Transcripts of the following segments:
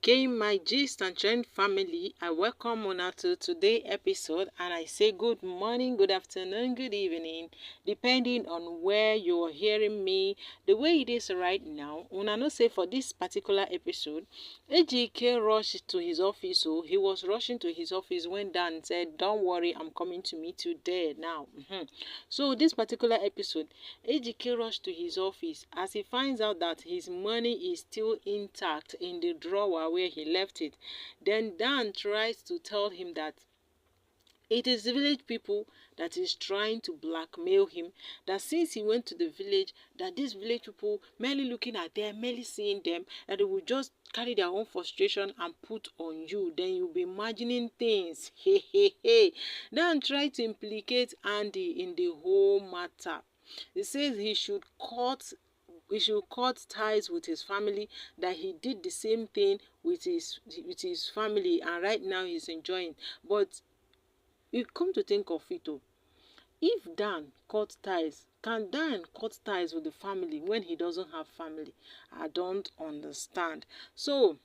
Okay, my gist and trend family, I welcome Mona to today's episode and I say good morning, good afternoon, good evening, depending on where you're hearing me. The way it is right now, Una no say for this particular episode, AGK rushed to his office, so he was rushing to his office when Dan said, don't worry, I'm coming to meet you there now. So this particular episode, AGK rushed to his office as he finds out that his money is still intact in the drawer where he left it. Then Dan tries to tell him that it is the village people that is trying to blackmail him, that since he went to the village, that these village people merely looking at them, merely seeing them, that they will just carry their own frustration and put on you. Then you'll be imagining things. Hey, hey, hey. Dan tried to implicate Andy in the whole matter. He says he should cut ties with his family, that he did the same thing with his family, and right now he's enjoying. But you come to think of it, if Dan cut ties, can Dan cut ties with the family when he doesn't have family? I don't understand. So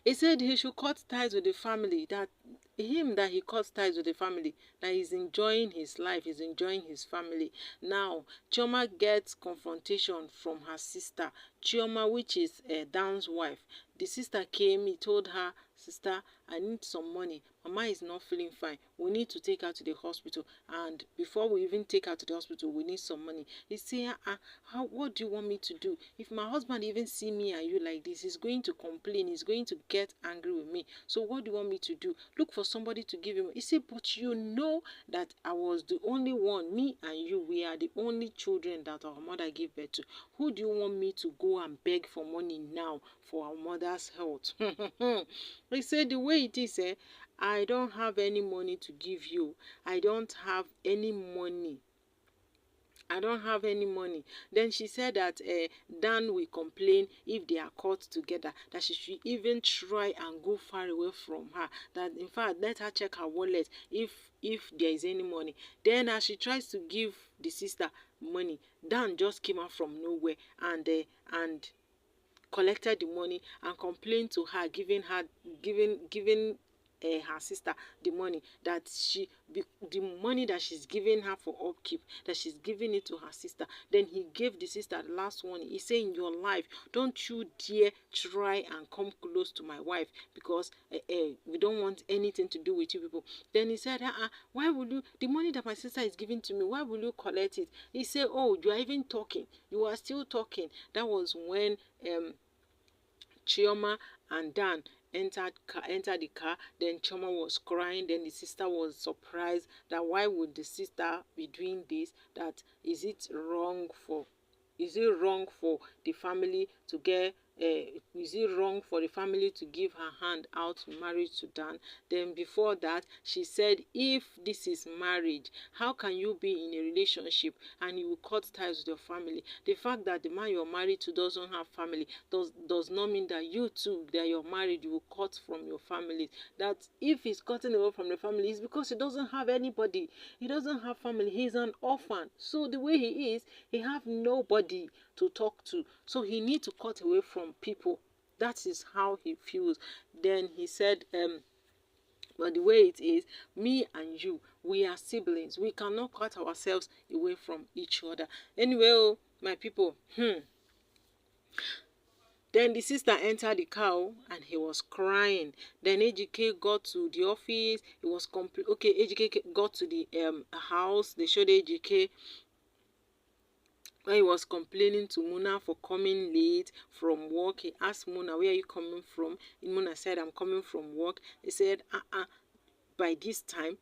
he said he should cut ties with the family, that he cuts ties with the family, that he's enjoying his life, he's enjoying his family. Now Chioma gets confrontation from her sister Chioma, which is Dan's wife. The sister came, he told her, sister, I need some money, mama is not feeling fine, we need to take her to the hospital, and before we even take her to the hospital we need some money. He say, what do you want me to do? If my husband even see me and you like this, he's going to complain, he's going to get angry with me. So what do you want me to do? Look for somebody to give him. He said, but you know that I was the only one, me and you, we are the only children that our mother gave birth to. Who do you want me to go and beg for money now for our mother's health? He said, the way it is, I don't have any money to give you. I don't have any money. I don't have any money. Then she said that Dan will complain if they are caught together, that she should even try and go far away from her, that in fact let her check her wallet if there is any money. Then as she tries to give the sister money, Dan just came out from nowhere and collected the money and complained to her, giving her sister the money, that the money that she's giving her for upkeep, that she's giving it to her sister. Then he gave the sister the last one. He said, in your life, don't you dare try and come close to my wife, because we don't want anything to do with you people. Then he said, why will you, the money that my sister is giving to me, why will you collect it? He said, oh, you are even talking, you are still talking. That was when Chioma and Dan entered the car. Then Chioma was crying. Then the sister was surprised that why would the sister be doing this, that is it wrong for the family to get is it wrong for the family to give her hand out in marriage to Dan? Then before that, she said, if this is marriage, how can you be in a relationship and you will cut ties with your family? The fact that the man you're married to doesn't have family does not mean that you too, that you're married, you will cut from your family. That if he's cutting away from the family, it's because he doesn't have anybody. He doesn't have family. He's an orphan. So the way he is, he have nobody to talk to. So he needs to cut away from people. That is how he feels. Then he said, but the way it is, me and you, we are siblings. We cannot cut ourselves away from each other. Anyway, my people, Then the sister entered the car and he was crying. Then AGK got to the office. It was okay. AGK got to the house. They showed AGK when he was complaining to Muna for coming late from work. He asked Muna, where are you coming from? And Muna said, I'm coming from work. He said, by this time,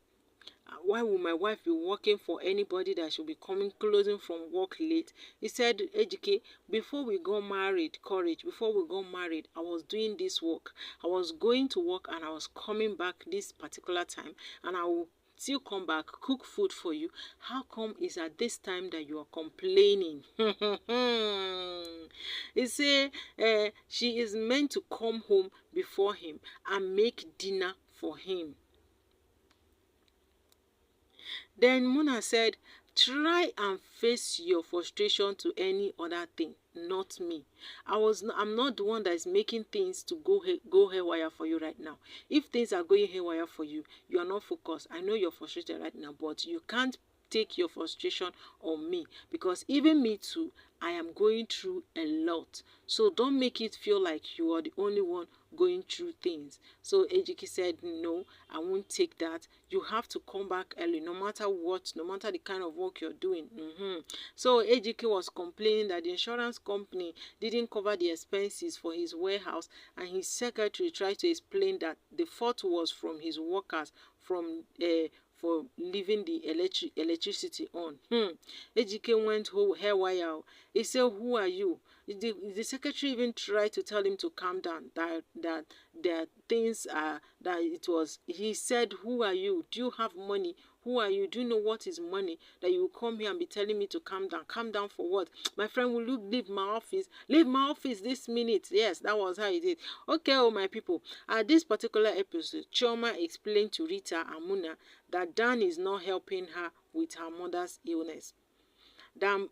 why would my wife be working for anybody that should be closing from work late? He said, AGK, before we got married, I was doing this work. I was going to work and I was coming back this particular time, and I will still come back, cook food for you. How come it's at this time that you are complaining? He said, she is meant to come home before him and make dinner for him. Then Muna said, try and face your frustration to any other thing. not me. I'm not the one that is making things to go haywire for you right now. If things are going haywire for you, you are not focused. I know you're frustrated right now, but you can't take your frustration on me, because even me too, I am going through a lot. So don't make it feel like you are the only one going through things. So Ejike said, no, I won't take that. You have to come back early, no matter what, no matter the kind of work you're doing. So Ejike was complaining that the insurance company didn't cover the expenses for his warehouse, and his secretary tried to explain that the fault was from his workers from for leaving the electricity on. Ejike went haywire. He said, who are you? The secretary even tried to tell him to calm down, that things are, that it was, he said, who are you? Do you have money? Who are you? Do you know what is money? That you come here and be telling me to calm down. Calm down for what? My friend, will you leave my office? Leave my office this minute. Yes, that was how he did. Okay, oh my people. At this particular episode, Chioma explained to Rita and Muna that Dan is not helping her with her mother's illness. Then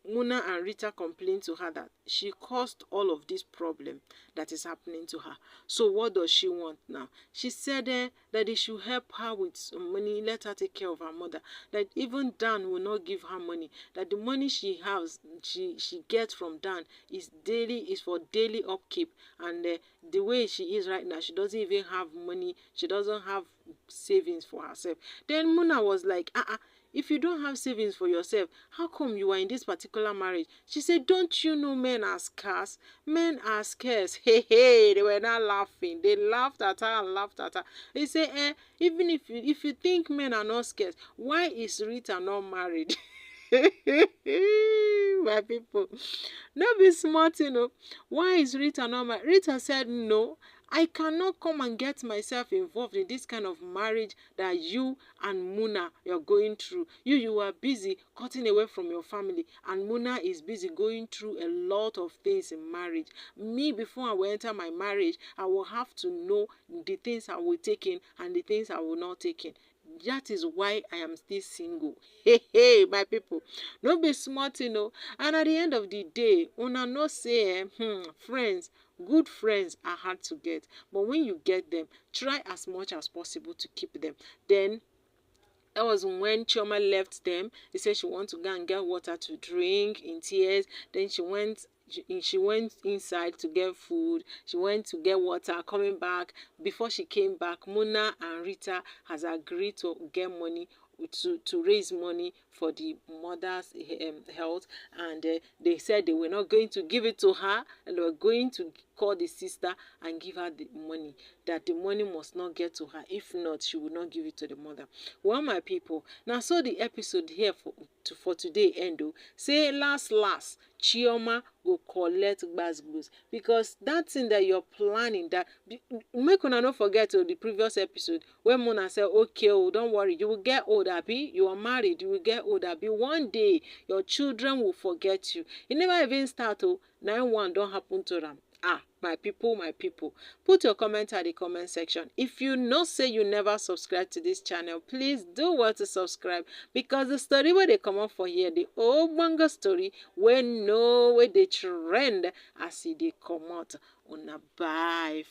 Muna and Rita complained to her that she caused all of this problem that is happening to her. So what does she want now? She said that they should help her with some money, let her take care of her mother. That even Dan will not give her money. That the money she has, she gets from Dan is for daily upkeep. And the way she is right now, she doesn't even have money. She doesn't have savings for herself. Then Muna was like, if you don't have savings for yourself, how come you are in this particular marriage? She said, don't you know men are scarce? Men are scarce. Hey, they were not laughing. They laughed at her and laughed at her. They say, even if you think men are not scarce, why is Rita not married? My people, no be smart, Why is Rita not married? Rita said, no, I cannot come and get myself involved in this kind of marriage that you and Muna you're going through. You are busy cutting away from your family, and Muna is busy going through a lot of things in marriage. Me, before I will enter my marriage, I will have to know the things I will take in and the things I will not take in. That is why I am still single. Hey, my people, no be smart, And at the end of the day, una no say, friends, good friends are hard to get, but when you get them, try as much as possible to keep them. Then that was when Chioma left them. She said she wanted to go and get water to drink in tears. Then she went inside to get food. She went to get water. Coming back, before she came back, Muna and Rita has agreed to get money to raise money for the mother's health, and they said they were not going to give it to her, and they were going to call the sister and give her the money, that the money must not get to her, if not she would not give it to the mother. Well, my people, now so the episode here for today end. Say last Chioma go collect gbas, because that thing that you're planning, that make una not forget the previous episode when Mona said, okay, don't worry, you will get old, abi, you are married, you will get old, abi, one day your children will forget you. It never even start. 9-1 don't happen to them. My people, put your comment at the comment section. If you know say you never subscribe to this channel, please do want to subscribe, because the story where they come up for here, the old manga story, where they trend as they come out. Una bye.